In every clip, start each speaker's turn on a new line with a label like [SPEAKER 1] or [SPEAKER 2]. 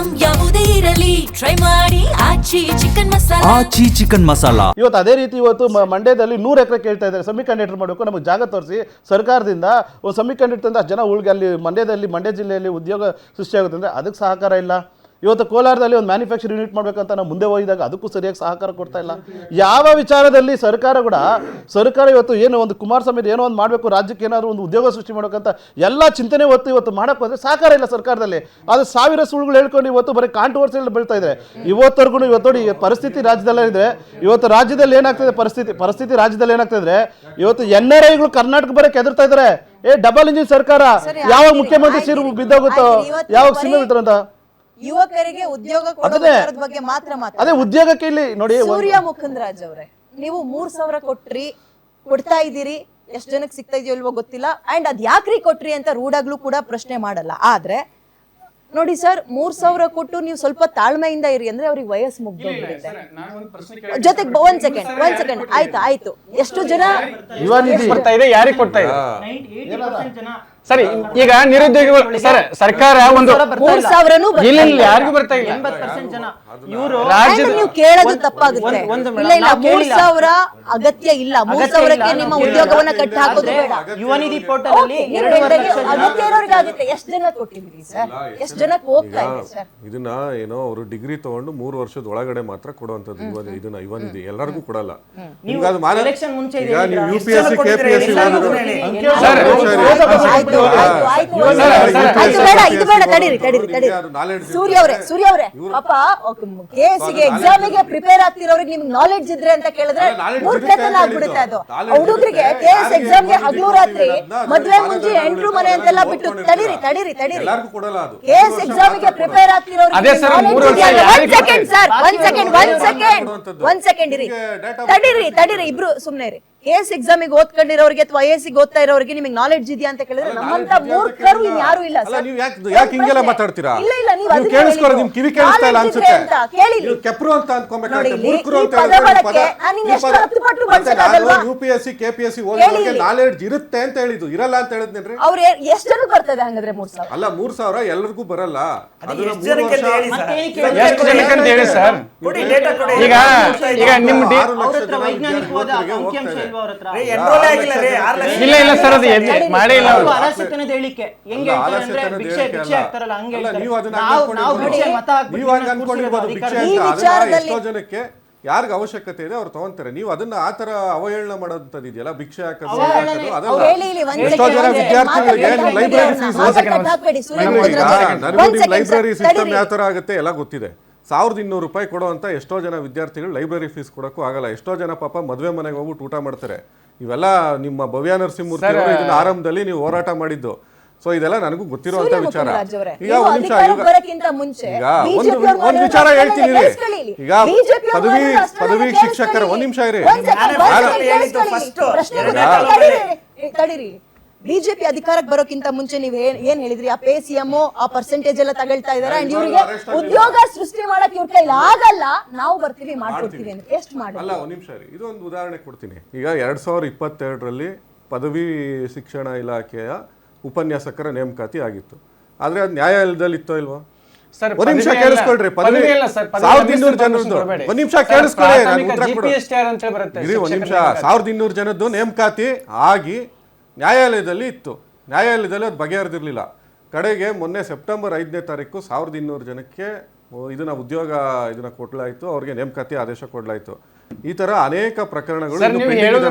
[SPEAKER 1] Item ಯಾವುದೇ ಇರಲಿ try ಮಾಡಿ ಆಚಿ ಚಿಕನ್ ಮಸಾಲಾ.
[SPEAKER 2] ಆಚಿ ಚಿಕನ್ ಮಸಾಲಾ.
[SPEAKER 3] ಇವತ್ತು ಅದೇ ರೀತಿ ಇವತ್ತು ಮಂಡ್ಯದಲ್ಲಿ 100 ಎಕರೆ ಕೇಳ್ತಾ ಇದ್ದಾರೆ ಸೆಮಿ ಕಂಡಕ್ಟರ್ ಮಾಡಬೇಕು, ನಮಗೆ ಜಾಗ ತೋರಿಸಿ ಸರ್ಕಾರದಿಂದ ಒಂದು ಸೆಮಿ ಕಂಡಕ್ಟರ್ ಜನ ಉಳ್ಗೆ ಅಲ್ಲಿ ಮಂಡ್ಯ ಜಿಲ್ಲೆಯಲ್ಲಿ ಉದ್ಯೋಗ ಸೃಷ್ಟಿಯಾಗುತ್ತೆ ಅಂದರೆ ಅದಕ್ಕೆ ಸಹಕಾರ ಇಲ್ಲ. ಇವತ್ತು ಕೋಲಾರದಲ್ಲಿ ಒಂದು ಮ್ಯಾನುಫ್ಯಾಕ್ಚರ್ ಯೂನಿಟ್ ಮಾಡಬೇಕಂತ ನಾವು ಮುಂದೆ ಹೋಗಿದಾಗ ಅದಕ್ಕೂ ಸರಿಯಾಗಿ ಸಹಕಾರ ಕೊಡ್ತಾ ಇಲ್ಲ. ಯಾವ ವಿಚಾರದಲ್ಲಿ ಸರ್ಕಾರ ಇವತ್ತು ಏನು ಒಂದು ಕುಮಾರಸ್ವಾಮಿ ಏನೋ ಒಂದು ಮಾಡಬೇಕು, ರಾಜ್ಯಕ್ಕೆ ಏನಾದರೂ ಒಂದು ಉದ್ಯೋಗ ಸೃಷ್ಟಿ ಮಾಡಬೇಕಂತ ಎಲ್ಲ ಚಿಂತನೆ ಇವತ್ತು ಮಾಡೋಕ್ಕೆ ಹೋದರೆ ಸಹಕಾರ ಇಲ್ಲ ಸರ್ಕಾರದಲ್ಲಿ. ಅದು ಸಾವಿರ ಸುಳ್ಳುಗಳು ಹೇಳ್ಕೊಂಡು ಇವತ್ತು ಬರೀ ಕಾಂಟ್ರವರ್ಸಿಯಲ್ಲಿ ಬೀಳ್ತಾ ಇದ್ದಾರೆ. ಇವತ್ತವರೆಗೂ ಇವತ್ತು ನೋಡಿ ಪರಿಸ್ಥಿತಿ ರಾಜ್ಯದಲ್ಲೇ ಇದೆ. ಇವತ್ತು ರಾಜ್ಯದಲ್ಲಿ ಏನಾಗ್ತದೆ ಪರಿಸ್ಥಿತಿ ರಾಜ್ಯದಲ್ಲಿ ಏನಾಗ್ತಿದ್ರೆ ಇವತ್ತು NRIಗಳು ಕರ್ನಾಟಕ ಬರೋಕ್ಕೆ ಹೆದರ್ತಾ ಇದ್ದಾರೆ. ಡಬಲ್ ಇಂಜಿನ್ ಸರ್ಕಾರ, ಯಾವಾಗ ಮುಖ್ಯಮಂತ್ರಿ ಸೀರು ಬಿದ್ದೋಗುತ್ತೋ, ಯಾವಾಗ ಸಿನಿಮಾ ಬಿಡ್ತಾರಂತ
[SPEAKER 4] ಯುವಕರಿಗೆ ಉದ್ಯೋಗ ಕೊಡೋದ್ರ ಬಗ್ಗೆ ಮಾತ್ರ
[SPEAKER 3] ಅದೇ ಉದ್ಯೋಗಕ್ಕೆ ಇಲ್ಲಿ ನೋಡಿ.
[SPEAKER 4] ಸೂರ್ಯ ಮುಕುಂದರಾಜ್ ಅವರೇ, ನೀವು 3,000 ಕೊಡ್ತಾ ಇದ್ದೀರಿ, ಎಷ್ಟು ಜನಕ್ಕೆ ಸಿಗ್ತಾ ಇದೆಯೋ ಇಲ್ವೋ ಗೊತ್ತಿಲ್ಲ. ಅಂಡ್ ಅದ್ ಯಾಕ್ರಿ ಕೊಟ್ರಿ ಅಂತ ರೂಢಾಗ್ಲೂ ಕೂಡ ಪ್ರಶ್ನೆ ಮಾಡಲ್ಲ. ಆದ್ರೆ ನೋಡಿ ಸರ್, 3,000 ಕೊಟ್ಟು ನೀವು ಸ್ವಲ್ಪ ತಾಳ್ಮೆಯಿಂದ ಇರಿ ಅಂದ್ರೆ ಅವ್ರಿಗೆ ವಯಸ್ಸು ಮುಗ್ದೋಗ್ಬಿಡುತ್ತೆ. ಜೊತೆಗೆ ಒಂದ್ ಸೆಕೆಂಡ್ ಆಯ್ತು ಎಷ್ಟು ಜನ
[SPEAKER 5] ಬರ್ತಾ ಇದೆ, ಯಾರಿಗೆ ಕೊಡ್ತಾ ಇದೆ ಸರಿ? ಈಗ ನಿರುದ್ಯೋಗಿಗಳು ಸರ್, ಸರ್ಕಾರ ಒಂದು
[SPEAKER 4] 3,000
[SPEAKER 5] ಯಾರಿಗೂ ಬರ್ತಾ ಇಲ್ಲ.
[SPEAKER 6] 80% ಜನ
[SPEAKER 4] ನೀವು ಕೇಳೋದು ತಪ್ಪಾಗುತ್ತೆ. ಇಲ್ಲ 3,000 ಅಗತ್ಯ ಇಲ್ಲ. 3,000ಕ್ಕೆ ನಿಮ್ಮ ಉದ್ಯೋಗವನ್ನ ಕಟ್ಟಿ ಹಾಕೋದು ಬೇಡ.
[SPEAKER 6] ಯುವನಿಧಿ ಪೋರ್ಟಲ್ ಅಲ್ಲಿ
[SPEAKER 4] ಅಗತ್ಯ ಇರೋರಿಗೆ ಆಗುತ್ತೆ. ಎಷ್ಟು ಜನ ಕೊಟ್ಟಿದ್ದೀರಿ ಸರ್? ಎಷ್ಟು ಜನಕ್ಕೆ ಹೋಗ್ತಾ ಇದೆ ಸರ್?
[SPEAKER 7] ಇದನ್ನ ಏನೋ ಅವರು ಡಿಗ್ರಿ ತಗೊಂಡು 3 ವರ್ಷದ ಒಳಗಡೆ ಮಾತ್ರ ಕೊಡುವಂತದ್ದು. ಇದನ್ನ ಯುವನಿಧಿ ಎಲ್ಲರಿಗೂ ಕೊಡಲ್ಲ.
[SPEAKER 6] ಎಲೆಕ್ಷನ್ ಮುಂಚೆ
[SPEAKER 7] UPSC KPSC
[SPEAKER 4] ಇದು ಬೇಡ, ತಡೀರಿ. ಸೂರ್ಯ ಅವರೇ ಪಾಪ KSಗೆ ಎಕ್ಸಾಮಿಗೆ ಪ್ರಿಪೇರ್ ಆಗ್ತಿರೋರಿಗೆ ನಿಮ್ಗೆ ನಾಲೆಡ್ಜ್ ಇದ್ರೆ ಅಂತ ಕೇಳಿದ್ರೆ ಮೂರ್ಖತನ ಆಗ್ಬಿಡುತ್ತೆ. ಅದು ಹುಡುಗರಿಗೆ KS ಎಕ್ಸಾಮ್ಗೆ ಹಗಲು ರಾತ್ರಿ ಮದ್ವೆ ಮುಂಚೆ ಎಂಟ್ರು ಮನೆ ಅಂತೆಲ್ಲ ಬಿಟ್ಟು ತಡೀರಿ. KS ಎಕ್ಸಾಮಿಗೆ ಪ್ರಿಪೇರ್ ಆಗ್ತಿರೋರಿಗೆ ಒಂದ್ ಸೆಕೆಂಡ್ ಇರಿ, ತಡೀರಿ ಇಬ್ರು ಸುಮ್ನೆ ಇರಿ. KS ಎಕ್ಸಾಮಿಗೆ ಓದ್ಕೊಂಡಿರೋರಿಗೆ ಅಥವಾ IASಗೆ ಓದ್ತಾ ಇರೋರಿಗೆ ನಿಮಗೆ ನಾಲೆಡ್ಜ್ ಇದೆಯಾ ಅಂತ ಕೇಳಿದ್ರೆ ನಮ್ಮಂತ ಮೂರ್ಖರು ಯಾರು ಇಲ್ಲ ಸರ್.
[SPEAKER 7] ನೀವು ಯಾಕೆ ಹಿಂಗೆಲ್ಲ ಮಾತಾಡ್ತೀರಾ?
[SPEAKER 4] ಇಲ್ಲ ನೀವು
[SPEAKER 7] ಅದನ್ನ ಕೇಳಿಸ್ಕೊಳ್ಳಿ, ನಿಮ್ ಕಿವಿ ಕೇಳಿಸ್ತಾ ಇಲ್ಲ ಅನ್ಸುತ್ತೆ. ನೀವು ಕೆಪ್ರು ಅಂತ ಅನ್ಕೊಂಬೇಕಾಗುತ್ತೆ, ಮೂರ್ಖರು ಅಂತ ಹೇಳ್ತಾರೆ. UPSC KPSC ಓದೋರಿಗೆ ನಾಲೆಡ್ಜ್ ಇರುತ್ತೆ ಅಂತ ಹೇಳಿದ್ದು, ಇರಲ್ಲ ಅಂತ ಹೇಳಿದ್ನೇನ್ರಿ?
[SPEAKER 4] ಅವ್ರು ಎಷ್ಟು ಜನ ಬರ್ತದೆ ಹಂಗಾದ್ರೆ 3,000?
[SPEAKER 7] ಅಲ್ಲ 3,000 ಎಲ್ಲರಿಗೂ ಬರಲ್ಲ.
[SPEAKER 5] ಎಷ್ಟು ಜನಕ್ಕೆ ಅಂತ ಹೇಳಿ ಸರ್. ಈಗ ನಿಮ್ಮ ಇಲ್ಲ ಸರ್, ಅದು ಮಾಡೇ ಇಲ್ಲ.
[SPEAKER 7] ಎಷ್ಟೋ ಜನಕ್ಕೆ ಯಾರಿಗ ಅವಶ್ಯಕತೆ ಇದೆ ಅವ್ರು ತಗೊಂತಾರೆ. ನೀವು ಅದನ್ನ ಆತರ ಅವಹೇಳನ ಮಾಡೋದಂತದ್ದು ಇದೆಯಲ್ಲ, ಭಿಕ್ಷೆ ಹಾಕೋದು ಅದಲ್ಲ. ಎಷ್ಟೋ ಜನ ವಿದ್ಯಾರ್ಥಿಗಳಿಗೆ ಲೈಬ್ರರಿ ಸಿಸ್ಟಮ್ ಯಾವ ತರ ಆಗುತ್ತೆ ಎಲ್ಲ ಗೊತ್ತಿದೆ. 1,200 ರೂಪಾಯಿ ಕೊಡುವಂತ ಎಷ್ಟೋ ಜನ ವಿದ್ಯಾರ್ಥಿಗಳು ಲೈಬ್ರರಿ ಫೀಸ್ ಕೊಡಕ್ಕೂ ಆಗಲ್ಲ. ಎಷ್ಟೋ ಜನ ಪಾಪ ಮದುವೆ ಮನೆಗೆ ಹೋಗ್ಬಿಟ್ಟು ಊಟ ಮಾಡ್ತಾರೆ. ಇವೆಲ್ಲ ನಿಮ್ಮ ಭವ್ಯ ನರಸಿಂಹಮೂರ್ತಿ ಅವರು ಇದನ್ನ ಆರಂಭದಲ್ಲಿ ನೀವು ಹೋರಾಟ ಮಾಡಿದ್ದು. ಸೊ ಇದೆಲ್ಲ ನನಗೂ ಗೊತ್ತಿರುವಂತ ವಿಚಾರ. ಈಗ ಒಂದ್ ವಿಚಾರ ಹೇಳ್ತೀನಿ. ಈಗ ಪದವಿ ಶಿಕ್ಷಕರ ಒಂದ್ ನಿಮಿಷ ಇರಿ.
[SPEAKER 4] ಬಿಜೆಪಿ ಅಧಿಕಾರಕ್ಕೆ ಬರೋಕ್ಕಿಂತ ಮುಂಚೆ ನೀವು ಏನ್ ಹೇಳಿದ್ರಿ? ಆ ಪೇ CM ಆ ಪರ್ಸೆಂಟೇಜ್ ಎಲ್ಲ ತಗೊಳ್ತಾ ಇದಾರೆ. ಅಂಡ್ ಇವರಿಗೆ ಉದ್ಯೋಗ ಸೃಷ್ಟಿ ಮಾಡಕ್ ಇವ್ರ ಕೈಲಿ ಆಗಲ್ಲ, ನಾವು ಬರ್ತೀವಿ ಮಾಡ್ಕೊಡ್ತೀವಿ ಅಂತ ಎಷ್ಟು ಮಾಡಿ.
[SPEAKER 7] ಅಲ್ಲ ಒಂದ್ ನಿಮಿಷ ರೀ, ಇದು ಒಂದು ಉದಾಹರಣೆ ಕೊಡ್ತೀನಿ. ಈಗ 2022ರಲ್ಲಿ ಪದವಿ ಶಿಕ್ಷಣ ಇಲಾಖೆಯ ಉಪನ್ಯಾಸಕರ ನೇಮಕಾತಿ ಆಗಿತ್ತು. ಆದ್ರೆ ಅದು ನ್ಯಾಯಾಲಯದಲ್ಲಿ ಇತ್ತೋ ಇಲ್ವಾ? ಒಂದ್ ನಿಮಿಷ ಕೇಳಿಸ್ಕೊಳ್ರಿ. 1,200 ಜನದ್ದು ಒಂದ್ ನಿಮಿಷ ಕೇಳಿಸ್ಕೊಳ್ಳಿ, ನಾನು ಉತ್ತರ ಕೊಡ್ತೀನಿ. ಒಂದ್ ನಿಮಿಷ. 1,200 ಜನದ್ದು ನೇಮಕಾತಿ ಆಗಿ ನ್ಯಾಯಾಲಯದಲ್ಲಿ ಇತ್ತು. ನ್ಯಾಯಾಲಯದಲ್ಲಿ ಅದು ಬಗೆಹರಿದಿರ್ಲಿಲ್ಲ. ಕಡೆಗೆ ಮೊನ್ನೆ ಸೆಪ್ಟೆಂಬರ್ 5ನೇ ತಾರೀಕು 1,200 ಜನಕ್ಕೆ ಇದನ್ನ ಇದನ್ನ ಕೊಡ್ಲಾಯ್ತು, ಅವ್ರಿಗೆ ನೇಮಕಾತಿ ಆದೇಶ ಕೊಡ್ಲಾಯ್ತು. ಈ ತರ ಅನೇಕ ಪ್ರಕರಣಗಳು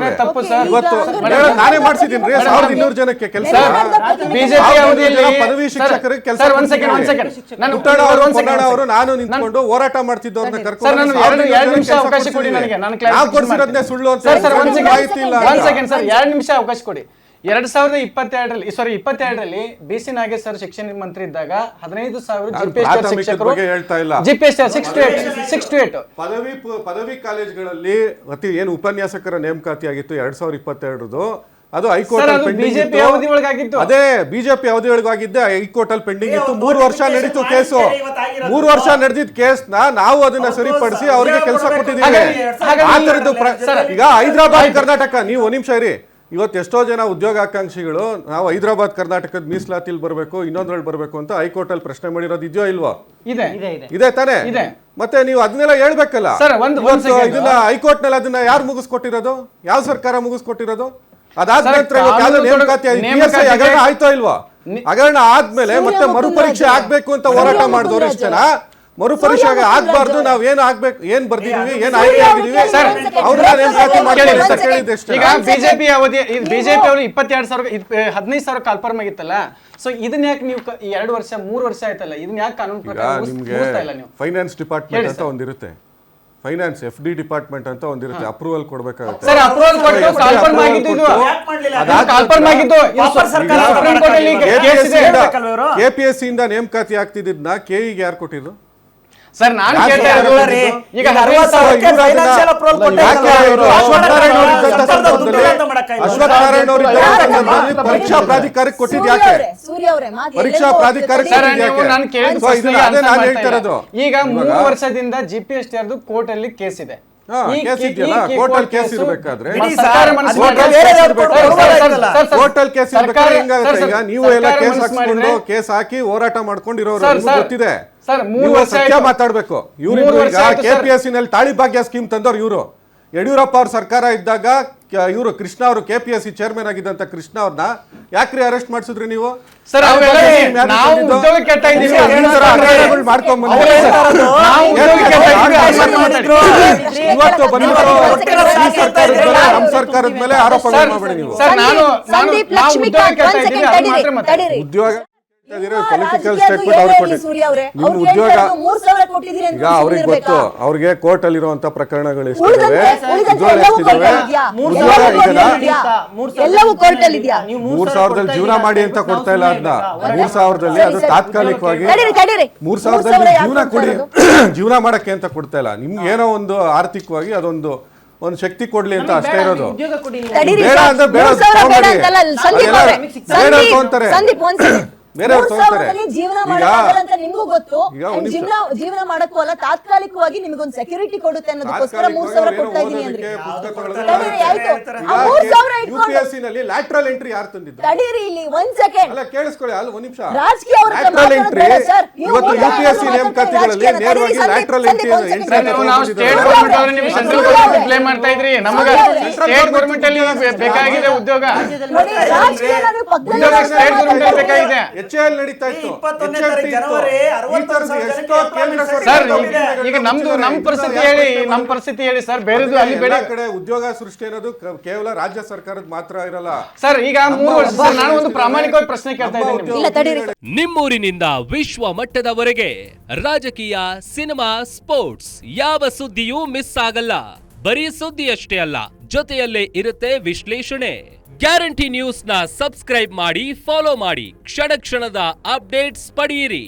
[SPEAKER 7] ಇವತ್ತು ನಾನೇ ಮಾಡ್ಸಿದ್ದೀನಿ 1,200 ಜನಕ್ಕೆ ಕೆಲಸ. ಪದವಿ ಶಿಕ್ಷಕರಿಗೆ ಕೆಲಸ ಅವರು ನಾನು ನಿಂತ್ಕೊಂಡು ಹೋರಾಟ ಮಾಡ್ತಿದ್ದವ್ರನ್ನ ಕರ್ಕೊಂಡು ನಾವು ಕೊಡ್ಸಿರೋದ್ನೇ ಸುಳ್ಳು ಅಂತ ಮಾಹಿತಿ ಇಲ್ಲ.
[SPEAKER 5] 2 ನಿಮಿಷ ಅವಕಾಶ ಕೊಡಿ. 2022ರಲ್ಲಿ BC ನಾಗೇಶ್ ಸರ್ ಶಿಕ್ಷಣ ಮಂತ್ರಿ ಇದ್ದಾಗ 15,000 ಶಿಕ್ಷಕರು GPS 6 to 8
[SPEAKER 7] ಪದವಿ ಕಾಲೇಜುಗಳಲ್ಲಿ ಏನು ಉಪನ್ಯಾಸಕರ ನೇಮಕಾತಿ ಆಗಿತ್ತು 2022 ಅದು ಹೈಕೋರ್ಟ್ ಅಲ್ಲಿ ಪೆಂಡಿಂಗ್ ಇತ್ತು. ಅದೇ ಬಿಜೆಪಿ ಅವಧಿಯೊಳಗಾಗಿದ್ದೆ ಹೈಕೋರ್ಟ್ ಅಲ್ಲಿ ಪೆಂಡಿಂಗ್ ಇತ್ತು. 3 ವರ್ಷ ನಡೀತು ಕೇಸು. 3 ವರ್ಷ ನಡೆದಿದ್ದ ಕೇಸ್ನ ನಾವು ಅದನ್ನ ಸರಿಪಡಿಸಿ ಅವರಿಗೆ ಕೆಲಸ ಕೊಟ್ಟಿದ್ದೀವಿ. ಈಗ ಹೈದರಾಬಾದ್ ಕರ್ನಾಟಕ, ನೀವು 1 ನಿಮಿಷ ಇರಿ. ಇವತ್ತು ಎಷ್ಟೋ ಜನ ಉದ್ಯೋಗಾಕಾಂಕ್ಷಿಗಳು ನಾವು ಹೈದರಾಬಾದ್ ಕರ್ನಾಟಕದ ಮೀಸಲಾತಿಲಿ ಬರಬೇಕು, ಇನ್ನೊಂದ್ರಲ್ಲಿ ಬರಬೇಕು ಅಂತ ಹೈಕೋರ್ಟ್ ಅಲ್ಲಿ ಪ್ರಶ್ನೆ ಮಾಡಿರೋದು ಇದೆಯೋ ಇಲ್ವೋ?
[SPEAKER 5] ಇದೆ
[SPEAKER 7] ಇದೆ ತಾನೇ
[SPEAKER 5] ಇದೆ.
[SPEAKER 7] ಮತ್ತೆ ನೀವು ಅದನ್ನೆಲ್ಲ ಹೇಳ್ಬೇಕಲ್ಲ
[SPEAKER 5] ಸರ್, ಒಂದ್ second.
[SPEAKER 7] ಇದನ್ನ ಹೈಕೋರ್ಟ್ ನಲ್ಲಿ ಅದನ್ನ ಯಾರು ಮುಗಿಸ್ಕೊಟ್ಟಿರೋದು? ಯಾವ ಸರ್ಕಾರ ಮುಗಿಸ್ಕೊಟ್ಟಿರೋದು? ಅದಾದ
[SPEAKER 5] ಸರ್,
[SPEAKER 7] ನಂತರ ಇವಾಗ ಯಾವ್ದೋ ನೇಮಕಾತಿ ಹಗರಣ ಆಯ್ತೋ ಇಲ್ವಾ? ಹಗರಣ ಆದ್ಮೇಲೆ ಮತ್ತೆ ಮರುಪರೀಕ್ಷೆ ಆಗ್ಬೇಕು ಅಂತ ಹೋರಾಟ ಮಾಡಿದವ್ರು ಇಷ್ಟೇನಾ? ಮರುಪರೀಕ್ಷೆ ಆಗ್ಬಾರ್ದು, ನಾವ್ ಏನ್ ಆಗ್ಬೇಕು, ಏನ್ ಬರ್ದಿದೀವಿ, ಏನ್ ಆಯ್ಕೆ ಆಗಿದೀವಿ, ಅವ್ರನ್ನ ನೇಮಕಾತಿ ಮಾಡ್ಕೊಳ್ಳಿ ಅಂತ ಕೇಳಿದ್ದೆ ಅಷ್ಟೇ.
[SPEAKER 5] ಈಗ ಬಿಜೆಪಿ ಅವಧಿ ಬಿಜೆಪಿ ಅವರು 15,000 ಕಾಲ್ಫರ್ಮ್ ಆಗಿತ್ತಲ್ಲ, ಸೊ ಇದನ್ನ ಯಾಕೆ ನೀವು 2 ವರ್ಷ 3 ವರ್ಷ ಆಯ್ತಲ್ಲ, ಇದನ್ನ ಯಾಕೆ ಕಾನೂನು ಪ್ರಕಾರ
[SPEAKER 7] ನಿಮ್ಗೆ
[SPEAKER 5] ಮುಗಿಸ್ತಾ ಇಲ್ಲ ನೀವು?
[SPEAKER 7] ಫೈನಾನ್ಸ್ ಡಿಪಾರ್ಟ್ಮೆಂಟ್ ಅಂತ ಒಂದಿರುತ್ತೆ, ಫೈನಾನ್ಸ್ FD ಡಿಪಾರ್ಟ್ಮೆಂಟ್ ಅಂತ ಒಂದಿರುತ್ತೆ, ಅಪ್ರೂವಲ್ ಕೊಡ್ಬೇಕಾಗುತ್ತೆ.
[SPEAKER 5] ಸರ್, ಅಪ್ರೂವಲ್ ಕೊಟ್ಟು ಕಾಲ್ಫರ್ಮ್ ಆಗಿದ್ದು ಇದು. ಕಾಲ್ಫರ್ಮ್ ಆಗಿದ್ದು
[SPEAKER 7] KPSC ಇಂದ ನೇಮಕಾತಿ ಆಗ್ತಿದ್ದನ್ನ KE ಗೆ ಯಾರು ಕೊಟ್ಟಿದ್ರು?
[SPEAKER 5] ಸರ್, ನಾನು ಕೇಳ್ತಾ ಇರೋದು ಈಗ
[SPEAKER 7] ಅಶ್ವತ್ಥನಾರಾಯಣ ಅವರು ಪರೀಕ್ಷಾ ಪ್ರಾಧಿಕಾರಕ್ಕೆ ಕೊಟ್ಟಿದ್ ಯಾಕೆ? ಪರೀಕ್ಷಾ ಪ್ರಾಧಿಕಾರಕ್ಕೆ ನಾನು ಹೇಳ್ತಾ ಇರೋದು.
[SPEAKER 5] ಈಗ 3 ವರ್ಷದಿಂದ GPST ಯಾರ್ದು ಕೋರ್ಟ್ ಅಲ್ಲಿ ಕೇಸ್ ಇದೆ.
[SPEAKER 7] ಕೋರ್ಟಲ್ ಕೇಸ್ ಇರ್ಬೇಕಾದ್ರೆ ಈಗ ನೀವು ಎಲ್ಲ ಕೇಸ್ ಹಾಕ್ಸ್ಕೊಂಡು ಕೇಸ್ ಹಾಕಿ ಹೋರಾಟ ಮಾಡ್ಕೊಂಡಿರೋರು ಗೊತ್ತಿದೆ. ಸತ್ಯ ಮಾತಾಡ್ಬೇಕು. ಇವ್ರು KPSC ನಲ್ಲಿ ತಾಳಿ ಭಾಗ್ಯ ಸ್ಕೀಮ್ ತಂದವ್ರು ಇವರು. ಯಡಿಯೂರಪ್ಪ ಅವ್ರ ಸರ್ಕಾರ ಇದ್ದಾಗ ಇವರು ಕೃಷ್ಣ ಅವರು KPSC ಚೇರ್ಮನ್ ಆಗಿದ್ದಂತ ಕೃಷ್ಣ ಅವ್ರನ್ನ ಯಾಕ್ರಿ ಅರೆಸ್ಟ್ ಮಾಡಿಸಿದ್ರಿ ನೀವು? ಇವತ್ತು ಬಂದ್ಬಿಟ್ಟು ನಮ್ಮ ಸರ್ಕಾರದ ಮೇಲೆ ಆರೋಪಗಳು ಮಾಡಬೇಡಿ ನೀವು. ಉದ್ಯೋಗ ಪೊಲಿಟಿಕಲ್ ಸ್ಟೇಟ್ಮೆಂಟ್ ಅವ್ರಿಗೆ ಕೊಟ್ಟಿದ್ದೀರಿ. ನಿಮ್ಮ ಉದ್ಯೋಗ ಈಗ ಅವ್ರಿಗೆ ಗೊತ್ತು, ಅವ್ರಿಗೆ ಕೋರ್ಟ್ ಅಲ್ಲಿ ಇರುವಂತ ಪ್ರಕರಣಗಳು ಎಷ್ಟಿದಾವೆ, ಉದ್ಯೋಗ
[SPEAKER 4] ಎಲ್ಲವೂ ಕೋರ್ಟ್ ಅಲ್ಲಿ ಇದೆಯಾ?
[SPEAKER 7] 3,000 ಜೀವನ ಮಾಡಿ ಅಂತ ಕೊಡ್ತಾ ಇಲ್ಲ. ಅದನ್ನ 3,000 ಅದು ತಾತ್ಕಾಲಿಕವಾಗಿ 3,000 ಜೀವನ ಕೊಡಿ, ಜೀವನ ಮಾಡಕ್ಕೆ ಅಂತ ಕೊಡ್ತಾ ಇಲ್ಲ. ನಿಮ್ಗೆ ಏನೋ ಒಂದು ಆರ್ಥಿಕವಾಗಿ ಅದೊಂದು ಶಕ್ತಿ ಕೊಡ್ಲಿ ಅಂತ ಅಷ್ಟೇ ಇರೋದು. ಬೇಡ ಅಂದ್ರೆ ಬೇಡ ತಗೊಂಡ್ಬಿಡಿ, ಬೇಡ ತಗೊಂತಾರೆ, ಬೇರೆಯವ್ರು ತಗೊಂತಾರೆ.
[SPEAKER 4] ನಿಮ್ಗೂ ಗೊತ್ತು, ಜೀವನ ಮಾಡಕ್ಕೂ ಅಲ್ಲ, ತಾತ್ಕಾಲಿಕವಾಗಿ ನಿಮ್ಗೊಂದು ಸೆಕ್ಯೂರಿಟಿ ಕೊಡುತ್ತೆ ಅನ್ನೋದಕ್ಕೋಸ್ಕರ 3,000 ಕೊಡ್ತಾ ಇದೀನಿ ಅಂದ್ರೆ
[SPEAKER 7] UPSC ನಲ್ಲಿ ಲ್ಯಾಟ್ರಲ್ ಎಂಟ್ರಿ ಯಾರು ತಂದಿದ್ದು?
[SPEAKER 4] ತಡೀರಿ ಇಲ್ಲಿ ಒಂದ್ ಸೆಕೆಂಡ್.
[SPEAKER 7] ಅಲ್ಲ ಕೇಳಿಸ್ಕೊಳ್ಳಿ, ಅಲ್ಲ ಒಂದ್ ನಿಮಿಷ.
[SPEAKER 4] ರಾಜಕೀಯ
[SPEAKER 7] ಲ್ಯಾಟ್ರಲ್ ಎಂಟ್ರಿ ಇವತ್ತು UPSC ನೇಮಕಾತಿಗಳಲ್ಲಿ ನೇರವಾಗಿ ಲ್ಯಾಟ್ರಲ್ ಎಂಟ್ರಿ
[SPEAKER 5] ಬ್ಲೇಮ್ ಮಾಡ್ತಾ ಇದ್ರಿ. ನಮಗೆ ಸ್ಟೇಟ್ ಗವರ್ನಮೆಂಟ್ ಅಲ್ಲಿ ಬೇಕಾಗಿದೆ ಉದ್ಯೋಗ, ಸ್ಟೇಟ್ ಗವರ್ನಮೆಂಟ್ ಬೇಕಾಗಿದೆ.
[SPEAKER 7] HAL ನಡೀತಾ ಇತ್ತು,
[SPEAKER 5] ಸರ್. ಈಗ ನಮ್ಮ ಪರಿಸ್ಥಿತಿ ಹೇಳಿ ಸರ್. ಬೇರೆದು ಅಲ್ಲಿ ಬೇರೆ
[SPEAKER 7] ಕಡೆ ಉದ್ಯೋಗ ಸೃಷ್ಟಿ ಅನ್ನೋದು ಕೇವಲ ರಾಜ್ಯ ಸರ್ಕಾರದ ಮಾತ್ರ ಇರಲ್ಲ
[SPEAKER 5] ಸರ್. ಈಗ 3 ವರ್ಷ ಸರ್, ನಾನು ಒಂದು ಪ್ರಾಮಾಣಿಕವಾಗಿ ಪ್ರಶ್ನೆ ಕೇಳ್ತಾ ಇದ್ದೀನಿ.
[SPEAKER 2] ನಿಮ್ಮೂರಿನಿಂದ ವಿಶ್ವ ಮಟ್ಟದವರೆಗೆ ರಾಜಕೀಯ, ಸಿನಿಮಾ, ಸ್ಪೋರ್ಟ್ಸ್ ಯಾವ ಸುದ್ದಿಯೂ ಮಿಸ್ ಆಗಲ್ಲ. ಬರೀ ಸುದ್ದಿ ಅಷ್ಟೇ ಅಲ್ಲ, ಜೊತೆಯಲ್ಲೇ ಇರುತ್ತೆ ವಿಶ್ಲೇಷಣೆ. ಗ್ಯಾರಂಟಿ ನ್ಯೂಸ್ ನ ಸಬ್ಸ್ಕ್ರೈಬ್ ಮಾಡಿ, ಫಾಲೋ ಮಾಡಿ, ಕ್ಷಣ ಕ್ಷಣದ ಅಪ್ಡೇಟ್ಸ್ ಪಡೆಯಿರಿ.